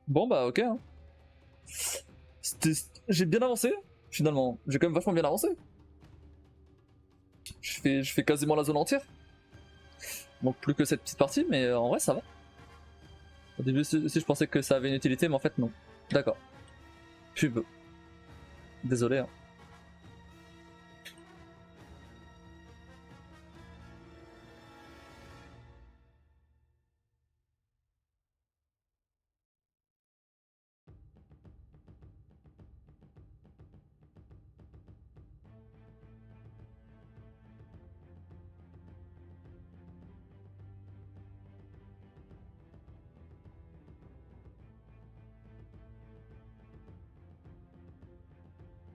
Bon bah ok. Hein. J'ai bien avancé, finalement. J'ai quand même vachement bien avancé. Je fais quasiment la zone entière. Donc plus que cette petite partie, mais en vrai ça va. Au début si je pensais que ça avait une utilité, mais en fait non. D'accord. Pub. Désolé. Hein.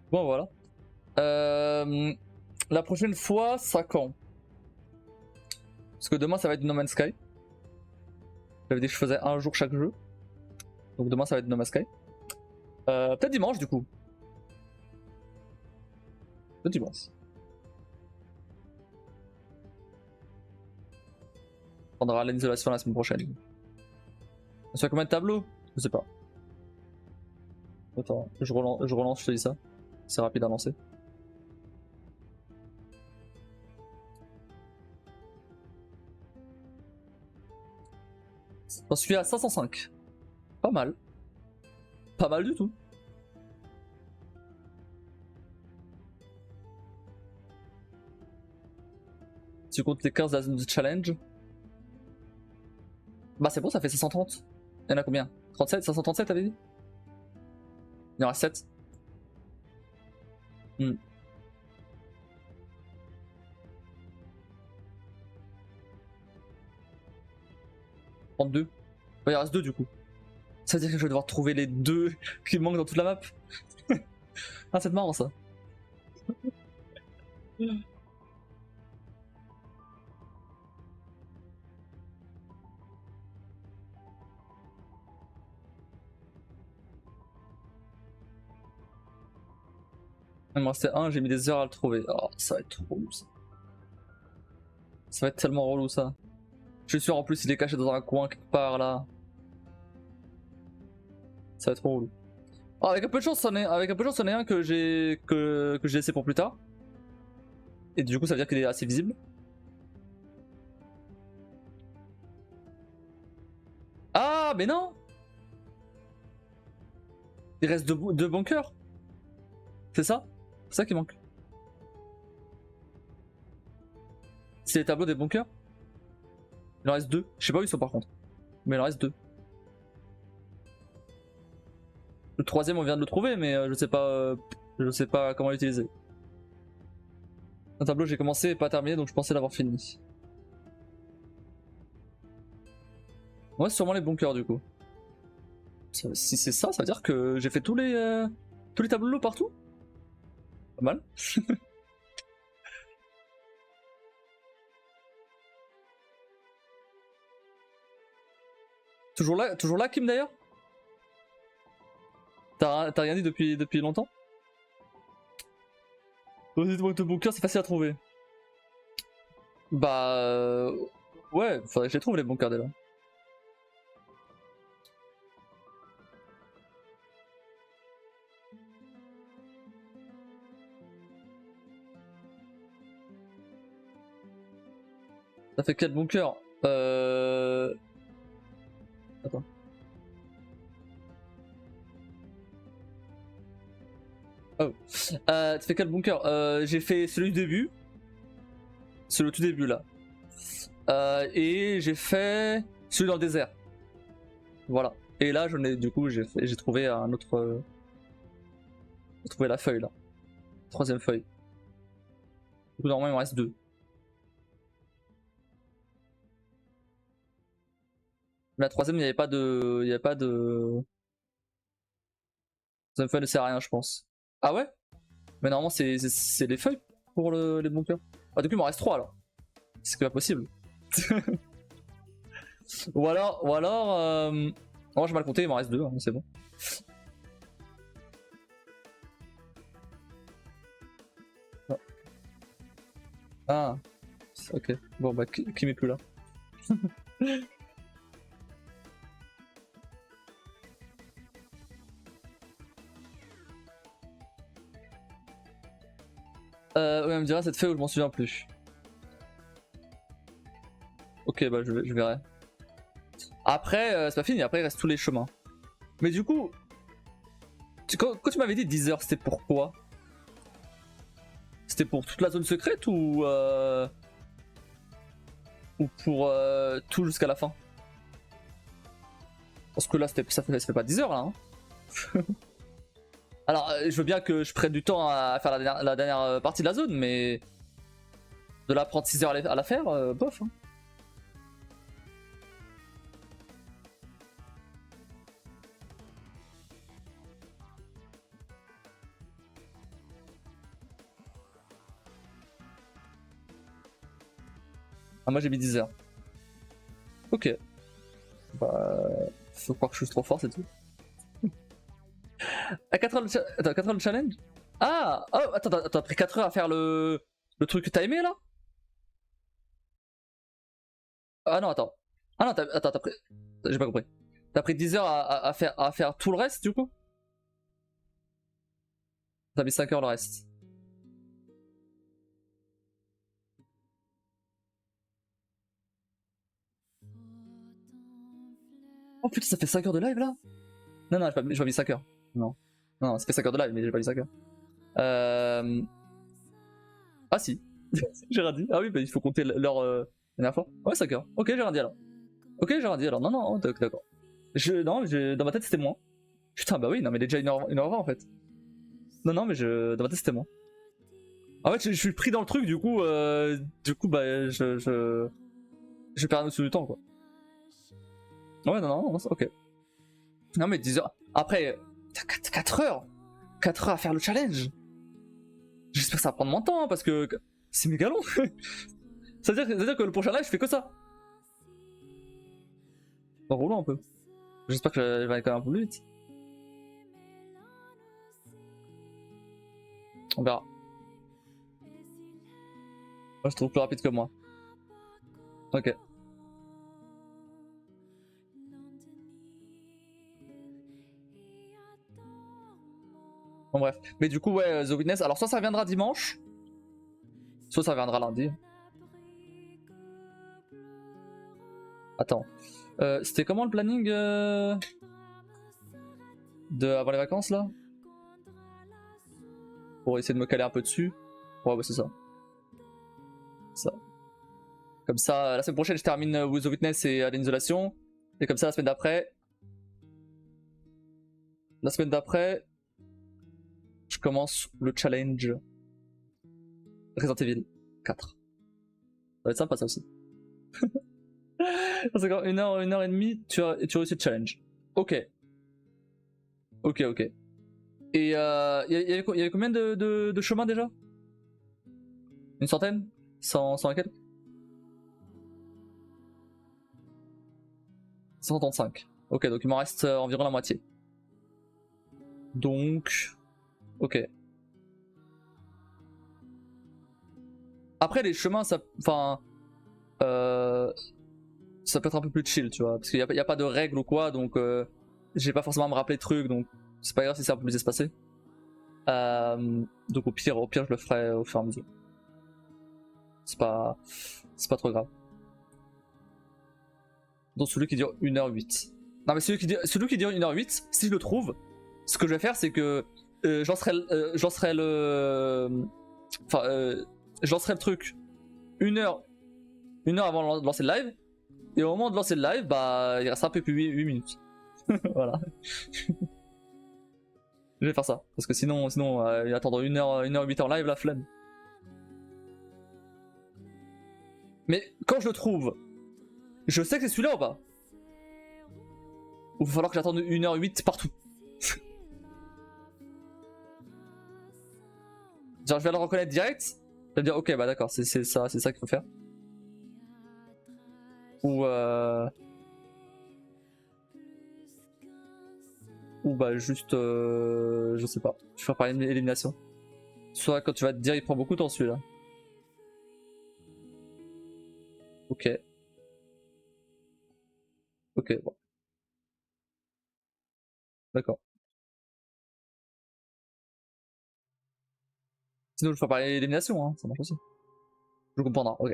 Bon voilà. La prochaine fois, ça quand? Parce que demain ça va être No Man's Sky. J'avais dit que je faisais un jour chaque jeu. Donc demain ça va être No Man's Sky. Peut-être dimanche du coup. Peut-être dimanche. On prendra l'isolation la semaine prochaine. On se fait combien de tableaux? Je sais pas. Attends, je relance, je te dis ça. C'est rapide à lancer. J'en suis à 505. Pas mal. Pas mal du tout. Tu comptes les 15 de la zone de challenge. Bah c'est bon, ça fait 530. Il y en a combien? 37? 537 t'avais dit? Il y en a 7. Hmm. 32. Bah, il en reste 2 du coup. Ça veut dire que je vais devoir trouver les 2 qui manquent dans toute la map. Ah c'est marrant ça. Il me restait 1, j'ai mis des heures à le trouver. Oh ça va être trop relou ça. Ça va être tellement relou ça. Je suis sûr en plus il est caché dans un coin quelque part là. Ça va être trop relou. Oh, avec un peu de chance, c'en est un que j'ai laissé pour plus tard. Et du coup, ça veut dire qu'il est assez visible. Ah, mais non! Il reste deux bunkers. C'est ça? C'est ça qui manque. C'est les tableaux des bunkers. Il en reste 2. Je sais pas où ils sont par contre. Mais il en reste 2. Le troisième, on vient de le trouver, mais je sais pas comment l'utiliser. Un tableau, j'ai commencé et pas terminé, donc je pensais l'avoir fini. Ouais, c'est sûrement les bunkers du coup. Si c'est ça, ça veut dire que j'ai fait tous les tableaux partout. Pas mal. Toujours là, Kim d'ailleurs. T'as rien dit depuis longtemps? Honnêtement, le bunker, c'est facile à trouver. Bah. Ouais, faudrait que je les trouve les bunkers déjà. Ça fait 4 bunkers. Attends. Oh. Ça fait 4 bunkers. J'ai fait celui du début. C'est le tout début là. Et j'ai fait celui dans le désert. Voilà. Et là, du coup, j'ai trouvé un autre. J'ai trouvé la feuille là. Troisième feuille. Du coup, normalement, il me reste 2. Mais la troisième, il n'y avait pas de. Il n'y avait pas de. La troisième feuille ne sert à rien, je pense. Ah ouais? Mais normalement, c'est les feuilles pour les bunkers. Ah, du coup, il m'en reste 3 alors. C'est pas possible. Ou alors. Moi, j'ai mal compté, il m'en reste 2, hein, c'est bon. Ah, ok. Bon, bah, qui m'est plus là? Ouais, elle me dira cette fait ou je m'en souviens plus. Ok, bah je verrai. Après, c'est pas fini, après il reste tous les chemins. Mais du coup, quand tu m'avais dit 10 heures, c'était pourquoi? C'était pour toute la zone secrète ou pour tout jusqu'à la fin? Parce que là, ça fait pas 10 heures là. Hein. Alors, je veux bien que je prenne du temps à faire la dernière partie de la zone, mais de là prendre 6 heures à la faire, bof. Hein. Ah, moi j'ai mis 10 heures. Ok. Bah, faut croire que je suis trop fort, c'est tout. À 4 heures attends, 4 heures le challenge? Ah! Oh, attends, t'as pris 4 heures à faire le truc que t'as aimé là? Ah non, attends. Ah non, attends, t'as pris. J'ai pas compris. T'as pris 10 heures à faire tout le reste du coup? T'as mis 5 heures le reste. Oh putain, ça fait 5 heures de live là? Non, non, j'ai pas mis 5 heures. Non. Non, ça fait 5 heures de live, mais j'ai pas mis 5 heures. Ah si, j'ai rien dit. Ah oui, bah, il faut compter l'heure dernière fois. Ouais, 5 heures. Ok, j'ai rien dit alors. Ok, j'ai rien dit alors. Non, non, d'accord. Non, dans ma tête c'était moins. Putain, bah oui, non, mais il est déjà 1h20 en fait. Non, non, mais dans ma tête c'était moins. En fait, je suis pris dans le truc, bah, je perds un notion du temps quoi. Ouais, non, non, ok. Non, mais 10 heures. Après, t'as 4 heures. 4 heures à faire le challenge. J'espère que ça va prendre moins de temps hein, parce que c'est méga long. Ça veut dire que le prochain live, je fais que ça. Roulant un peu. J'espère que je vais aller quand même un peu plus vite. On verra. Moi, je trouve plus rapide que moi. Ok. Bon, bref. Mais du coup, ouais, The Witness. Alors, soit ça viendra dimanche, soit ça viendra lundi. Attends. C'était comment le planning avant les vacances là? Pour essayer de me caler un peu dessus. Ouais, bah c'est ça. Ça. Comme ça, la semaine prochaine, je termine with The Witness et l'insolation. Et comme ça, la semaine d'après. La semaine d'après, je commence le challenge Resident Evil 4. Ça va être sympa ça aussi. C'est quand 1 heure et demie, tu réussis le challenge. Ok. Ok, ok. Et il y avait combien de chemins déjà? Une centaine? 100 et quelques? 135. Ok, donc il m'en reste environ la moitié. Donc. Ok. Après, les chemins, ça. Enfin. Ça peut être un peu plus chill, tu vois. Parce qu'il n'y a pas de règles ou quoi, donc j'ai pas forcément à me rappeler de trucs, donc c'est pas grave si c'est un peu plus espacé. Donc au pire, je le ferai au fur et à mesure. C'est pas trop grave. Donc celui qui dure 1h08. Non, mais celui qui dure 1h08, si je le trouve, ce que je vais faire, c'est que je lancerai enfin, je lancerai le truc 1 heure, 1 heure avant de lancer le live. Et au moment de lancer le live, bah, il reste un peu plus 8 minutes. Voilà. Je vais faire ça. Parce que sinon attendre 1h08 en live, la flemme. Mais quand je le trouve, je sais que c'est celui-là ou pas? Ou il va falloir que j'attende 1h08 partout? Genre, je vais le reconnaître direct. Je vais me dire, ok, bah d'accord, c'est ça qu'il faut faire. Ou ou bah juste, je sais pas, je vais faire par élimination. Soit quand tu vas te dire, il prend beaucoup de temps celui-là. Ok. Ok, bon, d'accord. Sinon, je ferai par élimination, hein, ça marche aussi. Je comprendrai, ok.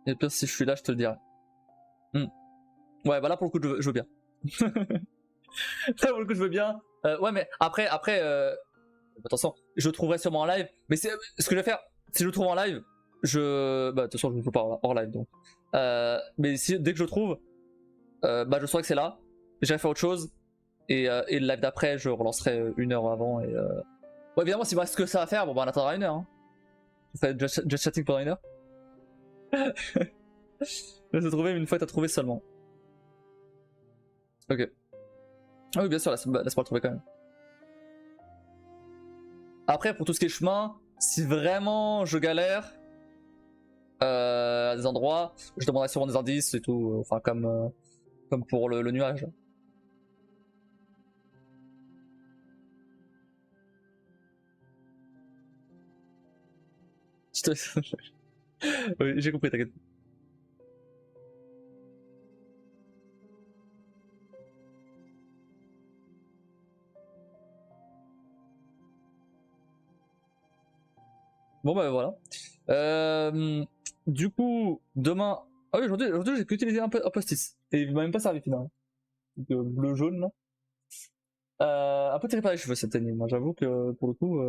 Et le pire, si je suis là, je te le dirai. Ouais, bah là, pour le coup, je veux bien. Là, pour le coup, je veux bien. Ouais, mais après, attention, je le trouverai sûrement en live. Mais ce que je vais faire, si je le trouve en live, bah, de toute façon, je ne joue pas hors live, donc. Mais dès que je le trouve, bah, je saurai que c'est là. J'irai faire autre chose. Et le live d'après, je relancerai 1 heure avant. Et ouais, évidemment, s'il me reste que ça à faire, bon, bah, on attendra 1 heure. Hein. Je ferai just chatting pendant 1 heure. Je vais trouver une fois, t'as trouvé seulement. Ok. Ah oui, bien sûr, laisse-moi le trouver quand même. Après, pour tout ce qui est chemin, si vraiment je galère à des endroits, je demanderai sûrement des indices et tout, enfin comme pour le nuage. Oui, j'ai compris, t'inquiète. Bon bah voilà. Du coup, demain... Ah oui, aujourd'hui j'ai qu'utilisé un post-it. Et il m'a même pas servi finalement. Bleu-jaune là. Un peu tiré par les cheveux cette année, moi j'avoue que pour le coup...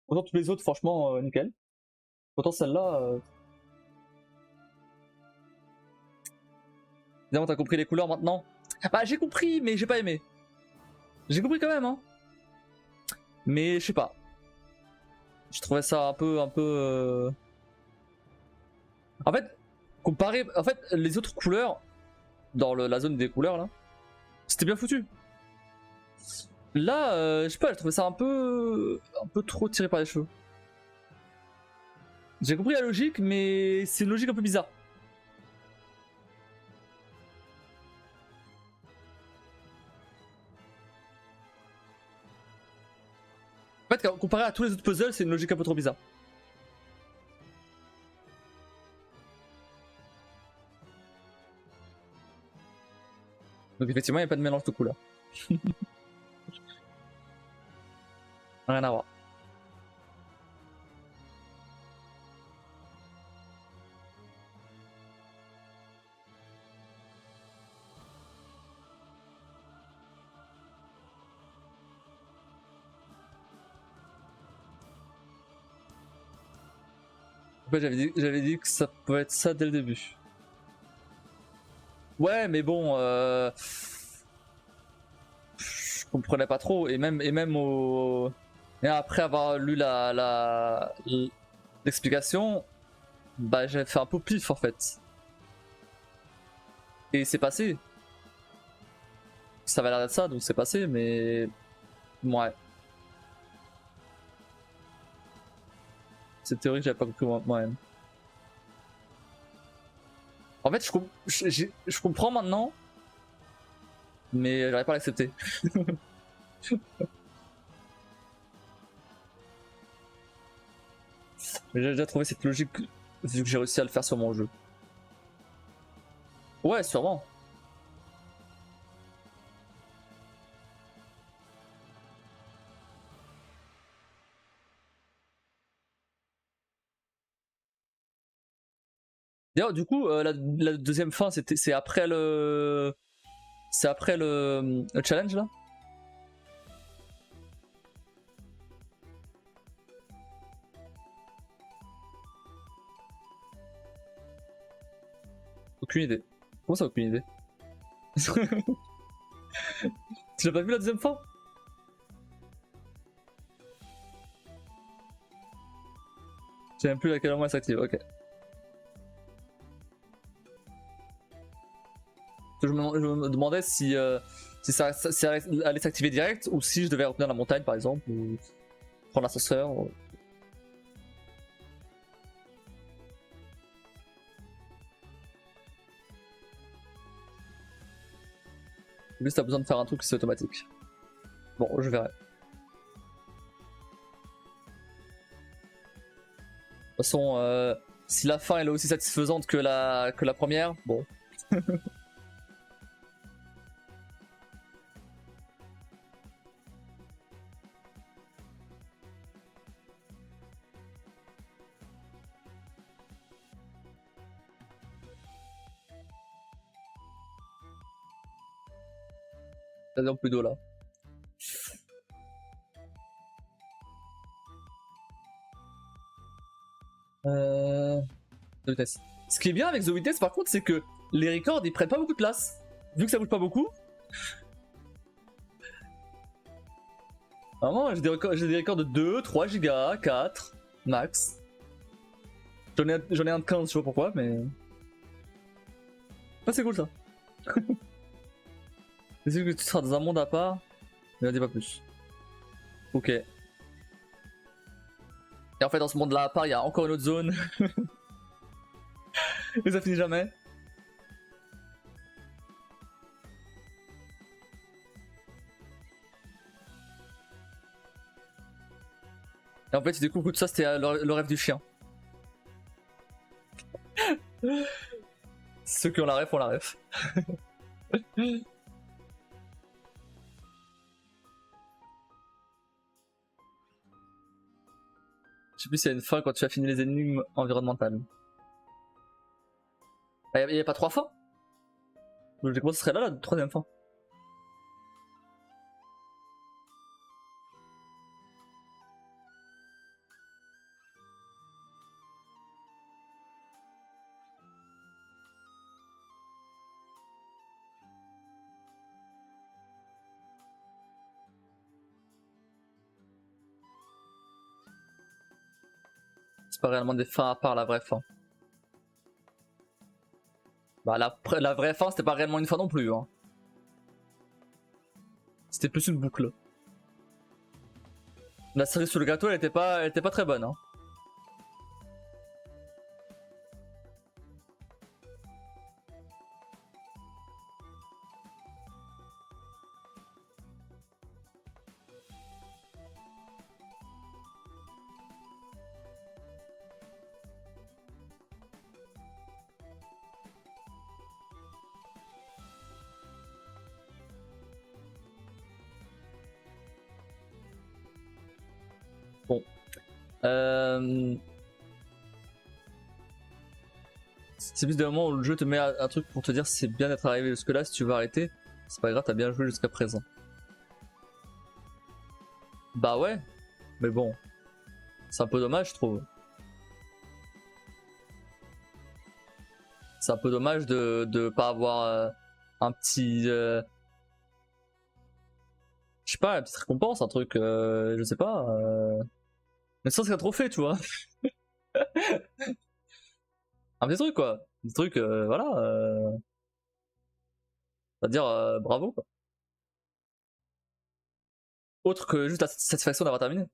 Autant tous les autres, franchement, nickel. Autant celle-là... Évidemment, t'as compris les couleurs maintenant. Bah j'ai compris, mais j'ai pas aimé. J'ai compris quand même, hein. Mais je sais pas. Je trouvais ça un peu... En fait, comparé... En fait, les autres couleurs, dans la zone des couleurs là, c'était bien foutu. Là, je sais pas, je trouvais ça un peu trop tiré par les cheveux. J'ai compris la logique, mais c'est une logique un peu bizarre. En fait, comparé à tous les autres puzzles, c'est une logique un peu trop bizarre. Donc effectivement, il n'y a pas de mélange de couleurs. Rien à voir. En fait, j'avais dit que ça pouvait être ça dès le début. Ouais, mais bon, je comprenais pas trop. Et même et après avoir lu l'explication, bah j'ai fait un peu pif en fait. Et c'est passé. Ça avait l'air d'être ça, donc c'est passé, mais... Ouais. Cette théorie que j'avais pas compris moi-même. En fait, je comprends maintenant, mais j'arrive pas à l'accepter. Mais j'ai déjà trouvé cette logique vu que j'ai réussi à le faire sur mon jeu. Ouais, sûrement. D'ailleurs, du coup, la deuxième fin, c'est après le... C'est après le challenge, là? Aucune idée. Comment ça, aucune idée? Tu l'as pas vu la deuxième fin? Je sais même plus à quel moment elle s'active, ok. Je me demandais si ça allait s'activer direct ou si je devais retenir la montagne par exemple ou prendre l'ascenseur. Juste t'as besoin de faire un truc qui c'est automatique. Bon, je verrai. De toute façon, si la fin elle est aussi satisfaisante que la première, bon. quasiment plus d'eau là. The Witness. Ce qui est bien avec The Witness par contre, c'est que les records ils prennent pas beaucoup de place. Vu que ça bouge pas beaucoup. Vraiment, j'ai des records de 2, 3 gigas, 4 max. J'en ai un de 15, je sais pas pourquoi, mais. Ah, c'est cool ça. C'est que tu seras dans un monde à part, mais n'en dis pas plus. Ok. Et en fait, dans ce monde là à part, il y a encore une autre zone. Et ça finit jamais. Et en fait, tu découvres que tout ça c'était le rêve du chien. Ceux qui ont la ref ont la ref. Je sais plus s'il y a une fin quand tu as fini les énigmes environnementales. Il n'y a pas 3 fins? Logiquement, ce serait là la troisième fin. C'est pas réellement des fins à part la vraie fin. Bah la vraie fin c'était pas réellement une fin non plus hein. C'était plus une boucle. La cerise sur le gâteau elle était pas très bonne hein. Bon. C'est plus des moments où le jeu te met un truc pour te dire c'est bien d'être arrivé jusque là, si tu veux arrêter, c'est pas grave, t'as bien joué jusqu'à présent. Bah ouais, mais bon, c'est un peu dommage je trouve. C'est un peu dommage de pas avoir un petit... je sais pas, une petite récompense, un truc, je sais pas. Mais ça c'est un trophée tu vois. Un petit truc quoi. Un petit truc, voilà. On va dire bravo quoi. Autre que juste la satisfaction d'avoir terminé.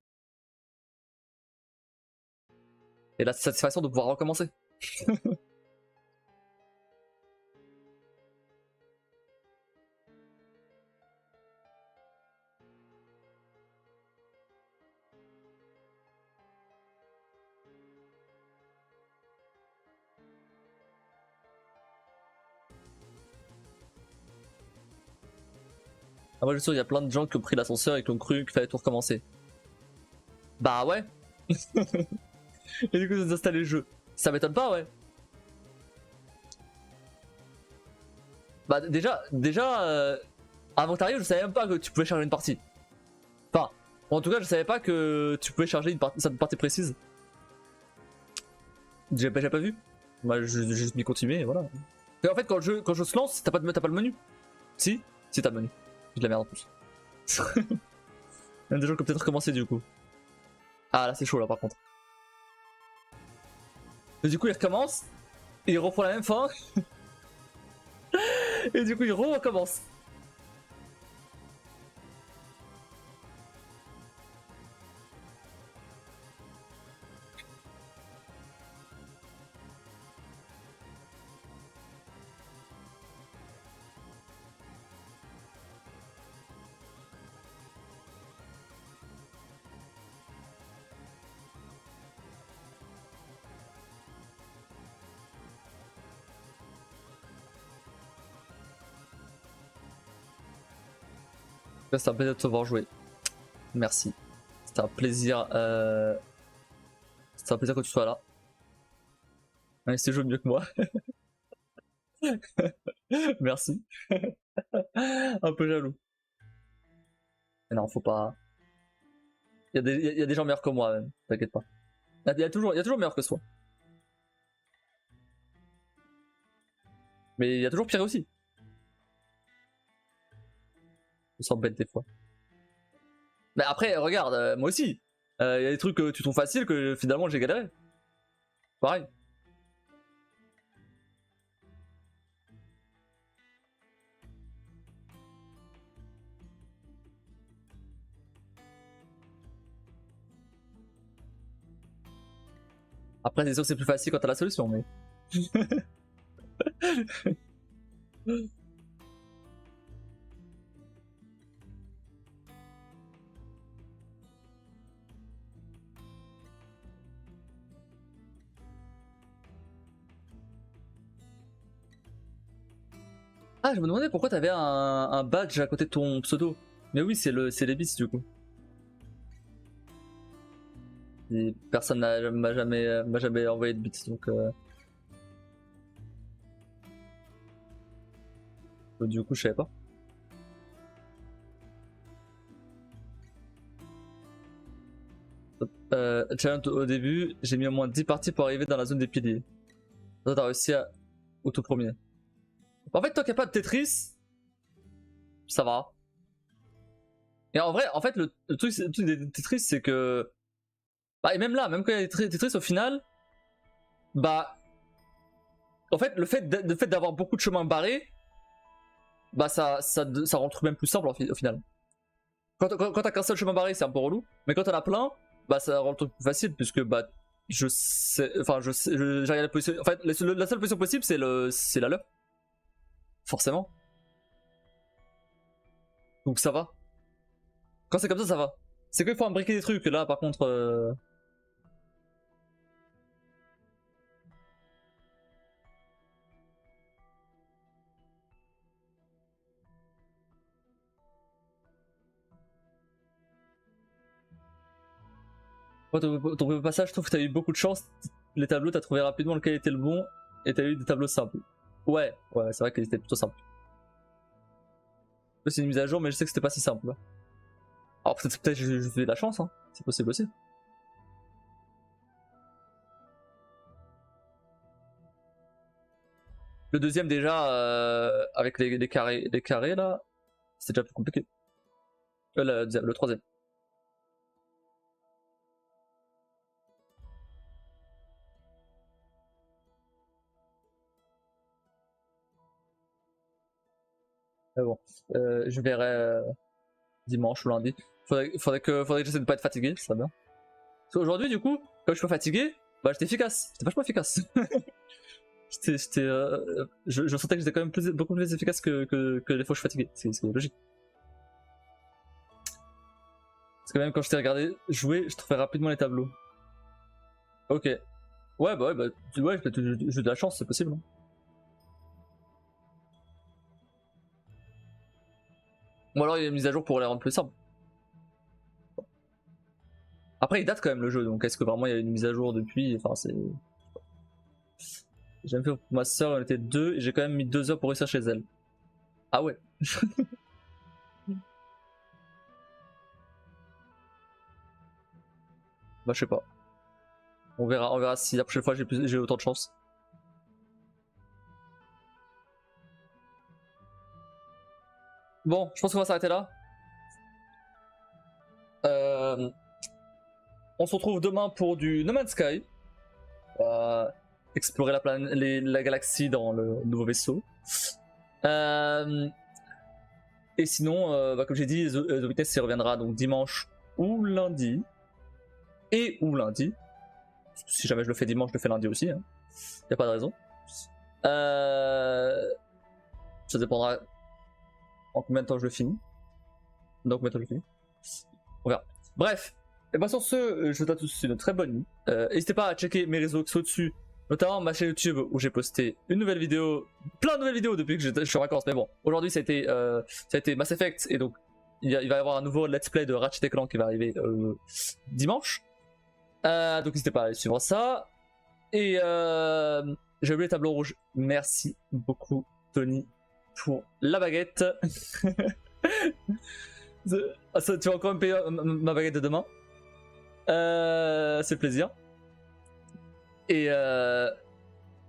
Et la satisfaction de pouvoir recommencer. Ah, moi je suis sûr il y a plein de gens qui ont pris l'ascenseur et qui ont cru qu'il fallait tout recommencer. Bah ouais. Et du coup ils ont installé le jeu. Ça m'étonne pas ouais. Bah déjà avant t'arrives je savais même pas que tu pouvais charger une partie. Enfin, en tout cas je savais pas que tu pouvais charger une partie précise. J'ai pas vu. Bah j'ai juste mis continuer et voilà. Et en fait quand le jeu se lance, t'as pas le menu. Si t'as le menu. J'ai de la merde en plus. Il y a des gens qui ont peut-être recommencé du coup. Ah là c'est chaud là par contre. Et du coup il recommence, et il reprend la même fin. Et du coup il recommence. C'était un plaisir de te voir jouer. Merci. C'était un plaisir. C'était un plaisir que tu sois là. Ouais, c'est joué mieux que moi. Merci. Un peu jaloux. Mais non, faut pas. Il y a des gens meilleurs que moi, même. T'inquiète pas. Il y a toujours meilleur que soi. Mais il y a toujours pire aussi. Je me sens bête des fois. Mais après, regarde, moi aussi. Il y a des trucs que tu trouves faciles que finalement j'ai galéré. Pareil. Après, c'est sûr que c'est plus facile quand t'as la solution, mais. Ah, je me demandais pourquoi t'avais un badge à côté de ton pseudo. Mais oui, c'est les bits du coup. Et personne m'a jamais envoyé de bits donc. Du coup, je savais pas. Challenge au début, j'ai mis au moins 10 parties pour arriver dans la zone des piliers. Toi, t'as réussi au tout premier. En fait, tant qu'il n'y a pas de Tetris, ça va. Et en vrai, en fait, le truc des Tetris, c'est que. Bah, et même là, même quand il y a des Tetris au final, bah. En fait, le fait d'avoir beaucoup de chemins barrés, bah ça rend le truc même plus simple au final. Quand t'as qu'un seul chemin barré, c'est un peu relou, mais quand t'en as plein, bah ça rend le truc plus facile, puisque bah. Je sais. Enfin, j'arrive à la position. En fait, la seule position possible, c'est la leur. Forcément. Donc ça va. Quand c'est comme ça va. C'est qu'il faut imbriquer des trucs. Là, par contre. Ton passage, je trouve que t'as eu beaucoup de chance. Les tableaux, t'as trouvé rapidement lequel était le bon. Et t'as eu des tableaux simples. Ouais, c'est vrai qu'ils étaient plutôt simples. C'est une mise à jour, mais je sais que c'était pas si simple. Alors peut-être j'ai eu de la chance, hein. C'est possible aussi. Le deuxième déjà, avec les carrés là, c'était déjà plus compliqué. Le troisième. Mais bon, je verrai dimanche ou lundi. Faudrait que j'essaie de pas être fatigué, ça va bien. Parce qu'aujourd'hui, du coup, comme je suis pas fatigué, bah j'étais efficace. J'étais vachement efficace. Je sentais que j'étais quand même beaucoup plus efficace que les fois où je suis fatigué. C'est logique. Parce que même quand je t'ai regardé jouer, je trouvais rapidement les tableaux. Ok. Ouais, j'ai de la chance, c'est possible. Hein. Ou alors il y a une mise à jour pour les rendre plus simples. Après, il date quand même le jeu, donc est-ce que vraiment il y a une mise à jour depuis? Enfin, c'est. J'ai même fait pour ma soeur, elle était 2 et j'ai quand même mis 2 heures pour réussir chez elle. Ah ouais. Bah, je sais pas. On verra si la prochaine fois j'ai autant de chance. Bon, je pense qu'on va s'arrêter là. On se retrouve demain pour du No Man's Sky. Explorer la galaxie dans le nouveau vaisseau. Et sinon, comme j'ai dit, The Witness reviendra donc dimanche ou lundi. Ou lundi. Si jamais je le fais dimanche, je le fais lundi aussi. Hein. Y a pas de raison. Ça dépendra en combien de temps je le finis. Donc combien de temps je le finis. On verra. Bref. Et bien sur ce, je vous souhaite à tous une très bonne nuit. N'hésitez pas à checker mes réseaux qui sont au-dessus. Notamment ma chaîne YouTube où j'ai posté une nouvelle vidéo, plein de nouvelles vidéos depuis que je suis en vacances. Mais bon, aujourd'hui ça a été Mass Effect et donc il va y avoir un nouveau let's play de Ratchet & Clank qui va arriver dimanche. Donc n'hésitez pas à aller suivre ça. Et j'ai oublié le tableau rouge. Merci beaucoup Tony pour la baguette. Tu vas encore me payer ma baguette de demain. C'est plaisir. Et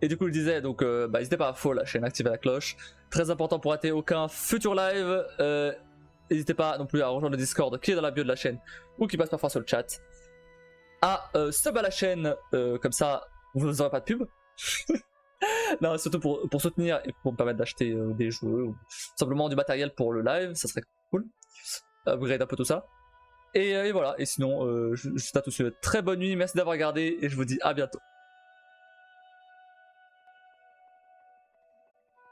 du coup, il disait, donc, n'hésitez pas à follow la chaîne, activer la cloche. Très important pour rater aucun futur live. N'hésitez pas non plus à rejoindre le Discord qui est dans la bio de la chaîne ou qui passe parfois sur le chat. À sub à la chaîne, comme ça, vous n'aurez pas de pub. Non, surtout pour soutenir et pour me permettre d'acheter des jeux ou simplement du matériel pour le live, ça serait cool. Upgrade un peu tout ça. Et voilà, et sinon, je vous souhaite à tous une très bonne nuit, merci d'avoir regardé et je vous dis à bientôt.